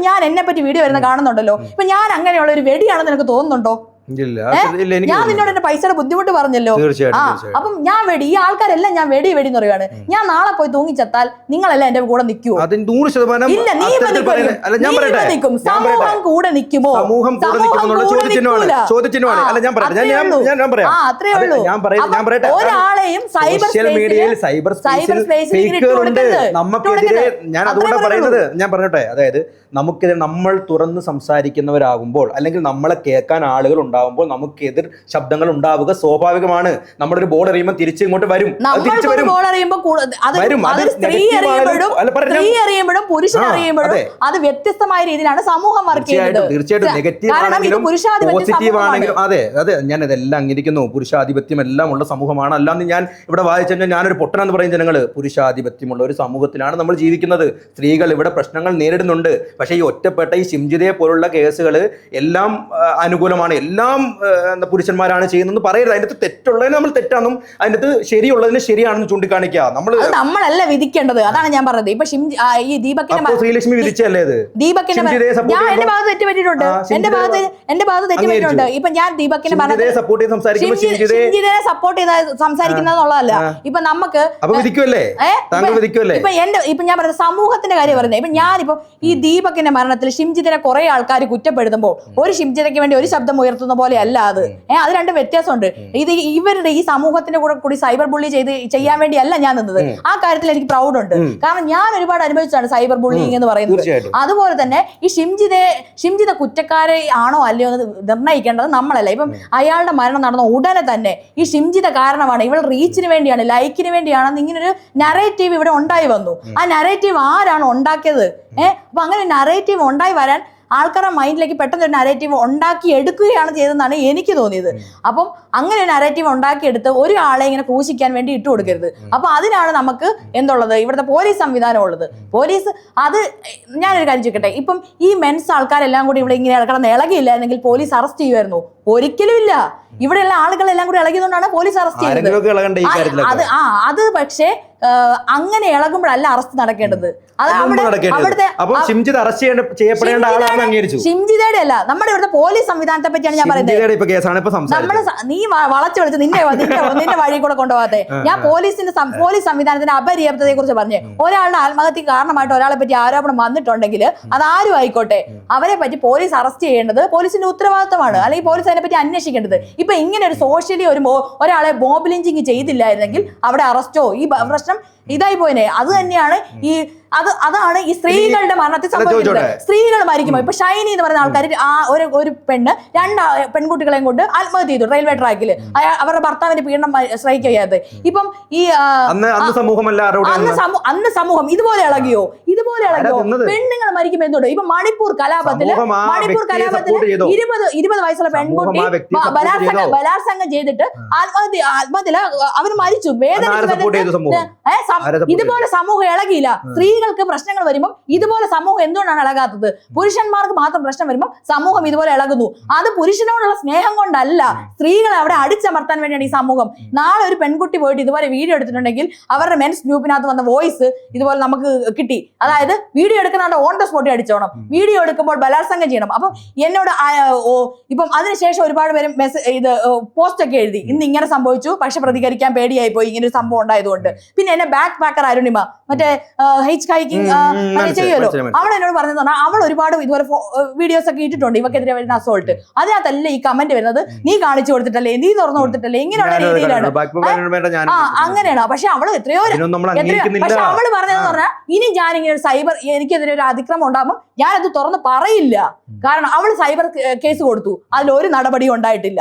ഇപ്പൊ ഞാൻ എന്നെ പറ്റി വീഡിയോ വരുന്ന കാണുന്നുണ്ടല്ലോ, ഇപ്പൊ ഞാൻ അങ്ങനെയുള്ള ഒരു വെടിയാണെന്ന് നിനക്ക് തോന്നുന്നുണ്ടോ? ഞാൻ നിന്നോട് എന്റെ പൈസയുടെ ബുദ്ധിമുട്ട് പറഞ്ഞല്ലോ. അപ്പം ഞാൻ വെടി, ഈ ആൾക്കാരെല്ലാം ഞാൻ വെടി എന്ന് പറയുകയാണ്. ഞാൻ നാളെ പോയി തൂങ്ങിച്ചെത്താൽ നിങ്ങളെല്ലാം എന്റെ കൂടെ നിൽക്കുമോ? ഇല്ല, നീ നിൽക്കും. സമൂഹം കൂടെ നിൽക്കുമോ? അത്രേ ഉള്ളൂ. ഒരാളെയും സൈബർ സ്പേസിൽ നമുക്കെതിരെ ഞാൻ അതുകൊണ്ടാണ് പറയുന്നത്. ഞാൻ പറഞ്ഞോട്ടെ, അതായത് നമുക്കെതിരെ നമ്മൾ തുറന്ന് സംസാരിക്കുന്നവരാകുമ്പോൾ അല്ലെങ്കിൽ നമ്മളെ കേൾക്കാൻ ആളുകൾ ഉണ്ടാകുമ്പോൾ നമുക്ക് എതിർ ശബ്ദങ്ങൾ ഉണ്ടാവുക സ്വാഭാവികമാണ്. നമ്മുടെ ഒരു ബോൾ എറിയുമ്പോൾ തിരിച്ച് ഇങ്ങോട്ട് വരും. അത് വ്യത്യസ്തമായ രീതിയിലാണ് സമൂഹം വർക്ക് ചെയ്യുന്നത്. തീർച്ചയായിട്ടും നെഗറ്റീവ് ആണെങ്കിലും പോസിറ്റീവ് ആണെങ്കിലും അതെ അതെ ഞാൻ ഇതെല്ലാം അംഗീകരിക്കുന്നു. പുരുഷാധിപത്യം എല്ലാം ഉള്ള സമൂഹമാണ്. അല്ലാന്ന് ഞാൻ ഇവിടെ വായിച്ചു ഞാനൊരു പൊട്ടനെന്ന് പറയുന്ന ജനങ്ങള് പുരുഷാധിപത്യമുള്ള ഒരു സമൂഹത്തിലാണ് നമ്മൾ ജീവിക്കുന്നത്. സ്ത്രീകൾ ഇവിടെ പ്രശ്നങ്ങൾ നേരിടുന്നുണ്ട്. പക്ഷേ ഈ ഒറ്റപ്പെട്ട ഈ ഷിംജിതയെ പോലുള്ള കേസുകൾ എല്ലാം അനുകൂലമാണ്, എല്ലാം പുരുഷന്മാരാണ് ചെയ്യുന്നതെന്ന് പറയരുത്. അതിനകത്ത് തെറ്റുള്ളതിന് നമ്മൾ തെറ്റാണെന്നും അതിനകത്ത് ശരിയുള്ളതിന് ശരിയാണെന്ന് ചൂണ്ടിക്കാണിക്കുക. നമ്മളല്ല വിധിക്കേണ്ടത്. അതാണ് ഞാൻ പറഞ്ഞത്. ഇപ്പൊ ഈ ദീപക്കിനെ ശ്രീലക്ഷ്മി വിധിച്ചല്ലേ അത്? ദീപക്കിനെ എന്റെ ഭാഗത്ത് തെറ്റുപറ്റിയിട്ടുണ്ട്. എന്റെ ഭാഗത്ത് തെറ്റുപറ്റിയിട്ടുണ്ട്. ഇപ്പൊ ഞാൻ ദീപക്കിനെ സപ്പോർട്ട് ചെയ്ത് സംസാരിക്കുന്നതെന്നുള്ളതല്ല. ഇപ്പൊ നമുക്ക് ഇപ്പൊ ഞാൻ പറയുന്നത് സമൂഹത്തിന്റെ കാര്യം പറയുന്നത്. ഇപ്പൊ ഞാനിപ്പോ ഈ ദീപക്കിന്റെ മരണത്തിൽ ഷിംജിത്തിനെ കുറെ ആൾക്കാർ കുറ്റപ്പെടുത്തുമ്പോൾ ഒരു ഷിംജിതയ്ക്ക് വേണ്ടി ഒരു ശബ്ദം ഉയർത്തുന്ന പോലെ അല്ല അത്. അത് രണ്ടും വ്യത്യാസമുണ്ട്. ഇത് ഇവരുടെ ഈ സമൂഹത്തിന്റെ കൂടി സൈബർ ബുള്ളി ചെയ്യാൻ വേണ്ടിയല്ല ഞാൻ നിന്നത്. ആ കാര്യത്തിൽ എനിക്ക് പ്രൗഡ് ഉണ്ട്. കാരണം ഞാൻ ഒരുപാട് അനുഭവിച്ചാണ് സൈബർ ബുള്ളിങ് എന്ന് പറയുന്നത്. അതുപോലെ തന്നെ ഈ ഷിംജിത കുറ്റക്കാരെ ആണോ അല്ലയോ എന്ന് നിർണ്ണയിക്കേണ്ടത് നമ്മളല്ല. ഇപ്പം അയാളുടെ മരണം നടന്ന ഉടനെ തന്നെ ഈ ഷിംജിത കാരണമാണ്, ഇവൾ റീച്ചിന് വേണ്ടിയാണ്, ലൈക്കിന് വേണ്ടിയാണെന്ന് ഇങ്ങനൊരു നറേറ്റീവ് ഇവിടെ ഉണ്ടായി വന്നു. ആ നറേറ്റീവ് ആരാണ് ഉണ്ടാക്കിയത്? അപ്പൊ അങ്ങനെ നറേറ്റീവ് ഉണ്ടായി വരാൻ ആൾക്കാരുടെ മൈൻഡിലേക്ക് പെട്ടെന്ന് ഒരു നറേറ്റീവ് ഉണ്ടാക്കി എടുക്കുകയാണ് ചെയ്തതെന്നാണ് എനിക്ക് തോന്നിയത്. അപ്പം അങ്ങനെ ഒരു നറേറ്റീവ് ഉണ്ടാക്കിയെടുത്ത് ഒരാളെ ഇങ്ങനെ ക്രൂശിക്കാൻ വേണ്ടി ഇട്ട് കൊടുക്കരുത്. അപ്പൊ അതിനാണ് നമുക്ക് എന്തുള്ളത്, ഇവിടുത്തെ പോലീസ് സംവിധാനം ഉള്ളത്. പോലീസ് അത് ഞാനൊരു കാര്യം ചോദിക്കട്ടെ, ഇപ്പം ഈ മെൻസ് ആൾക്കാരെല്ലാം കൂടി ഇവിടെ ഇങ്ങനെ കിടന്ന് ഇളകിയില്ലായിരുന്നെങ്കിൽ പോലീസ് അറസ്റ്റ് ചെയ്യുമായിരുന്നു? ഒരിക്കലും ഇല്ല. ഇവിടെയുള്ള ആളുകളെല്ലാം കൂടി ഇളകിയതുകൊണ്ടാണ് പോലീസ് അറസ്റ്റ് ചെയ്യുന്നത്. അത് പക്ഷേ അങ്ങനെ ഇളകുമ്പോഴല്ല അറസ്റ്റ് നടക്കേണ്ടത്. ഷിംജിതയുടെ അല്ല, നമ്മുടെ ഇവിടുത്തെ പോലീസ് സംവിധാനത്തെ പറ്റിയാണ് ഞാൻ പറയുന്നത്. നീ വളച്ചു വിളിച്ച് നിന്റെ വഴി കൂടെ കൊണ്ടുപോകാതെ. ഞാൻ പോലീസ് സംവിധാനത്തിന്റെ അപര്യാപ്തതയെ കുറിച്ച് പറഞ്ഞേ. ഒരാളുടെ ആത്മഹത്യക്ക് കാരണമായിട്ട് ഒരാളെ പറ്റി ആരോപണം വന്നിട്ടുണ്ടെങ്കിൽ അത് ആരും ആയിക്കോട്ടെ, അവരെ പറ്റി പോലീസ് അറസ്റ്റ് ചെയ്യേണ്ടത് പോലീസിന്റെ ഉത്തരവാദിത്തമാണ്, അല്ലെങ്കിൽ പോലീസ് അതിനെ പറ്റി അന്വേഷിക്കേണ്ടത്. ഇപ്പൊ ഇങ്ങനെ ഒരു സോഷ്യലി ഒരാളെ മോബ് ലിഞ്ചിങ് ചെയ്തില്ലായിരുന്നെങ്കിൽ അവിടെ അറസ്റ്റോ ഈ പ്രശ്നം ഇതായി പോയനെ. അത് തന്നെയാണ് അതാണ് ഈ സ്ത്രീകളുടെ മരണത്തിൽ സംഭവിക്കുന്നത്. സ്ത്രീകൾ മരിക്കുമ്പോൾ ഇപ്പൊ ഷൈനി എന്ന് പറയുന്ന ആൾക്കാർ ഒരു പെണ്ണ് 2 പെൺകുട്ടികളെയും കൊണ്ട് ആത്മഹത്യ ചെയ്തു റെയിൽവേ ട്രാക്കിൽ, അവരുടെ ഭർത്താവിന്റെ പീഡനം സഹിക്കാതെ. ഇപ്പം ഈ അന്ന് സമൂഹം ഇതുപോലെ ഇളകിയോ? പെണ്ണുങ്ങൾ മരിക്കുമ്പോൾ എന്തുണ്ട്? ഇപ്പൊ മണിപ്പൂർ കലാപത്തില് 20 വയസ്സുള്ള പെൺകുട്ടി ബലാത്സംഗം ചെയ്തിട്ട് ആത്മഹത്യയില് അവർ മരിച്ചു. ഇതുപോലെ സമൂഹം ഇളകിയില്ല. സ്ത്രീകൾക്ക് പ്രശ്നങ്ങൾ വരുമ്പോൾ ഇതുപോലെ സമൂഹം എന്തുകൊണ്ടാണ് ഇളകാത്തത്? പുരുഷന്മാർക്ക് മാത്രം പ്രശ്നം വരുമ്പോൾ സമൂഹം ഇതുപോലെ ഇളകുന്നു. അത് പുരുഷനോടുള്ള സ്നേഹം കൊണ്ടല്ല, സ്ത്രീകളെ അവിടെ അടിച്ചമർത്താൻ വേണ്ടിയാണ് ഈ സമൂഹം. നാളെ ഒരു പെൺകുട്ടി പോയിട്ട് ഇതുപോലെ വീഡിയോ എടുത്തിട്ടുണ്ടെങ്കിൽ അവരുടെ മെൻസ് ഗ്രൂപ്പിനകത്ത് വന്ന വോയിസ് ഇതുപോലെ നമുക്ക് കിട്ടി. അതായത് വീഡിയോ എടുക്കുന്ന ഓൺ ദ സ്പോട്ടിൽ അടിച്ചോണം, വീഡിയോ എടുക്കുമ്പോൾ ബലാത്സംഗം ചെയ്യണം. അപ്പം എന്നോട് ഇപ്പം അതിനുശേഷം ഒരുപാട് പേര് പോസ്റ്റ് ഒക്കെ എഴുതി, ഇന്ന് ഇങ്ങനെ സംഭവിച്ചു പക്ഷെ പ്രതികരിക്കാൻ പേടിയായി പോയി ഇങ്ങനെ ഒരു സംഭവം ഉണ്ടായതുകൊണ്ട്. പിന്നെ എന്നെ ബാക്ക് പാക്കർ അരുണിമ മറ്റേ ഹൈച്ച് ഹൈക്കിങ് ചെയ്യുമല്ലോ, അവൾ എന്നോട് പറഞ്ഞെന്ന് പറഞ്ഞാൽ അവൾ ഒരുപാട് ഇതുപോലെ വീഡിയോസ് ഒക്കെ ഇട്ടിട്ടുണ്ട് ഇവക്കെതിരെ വരുന്ന അസോൾട്ട്. അതിനകത്തല്ല ഈ കമന്റ് വരുന്നത്, നീ കാണിച്ചു കൊടുത്തിട്ടല്ലേ, നീ തുറന്നു കൊടുത്തിട്ടല്ലേ, ഇങ്ങനെയുള്ള രീതിയിലാണ്. അങ്ങനെയാണ്. പക്ഷെ അവള് എത്രയോ പക്ഷെ അവള് പറഞ്ഞതെന്ന് പറഞ്ഞാൽ ഇനി ഞാനിങ്ങനെ ഒരു സൈബർ എനിക്കെതിരെ ഒരു അതിക്രമം ഉണ്ടാകുമ്പോൾ ഞാനത് തുറന്ന് പറയില്ല. കാരണം അവൾ സൈബർ കേസ് കൊടുത്തു, അതിലൊരു നടപടിയും ഉണ്ടായിട്ടില്ല.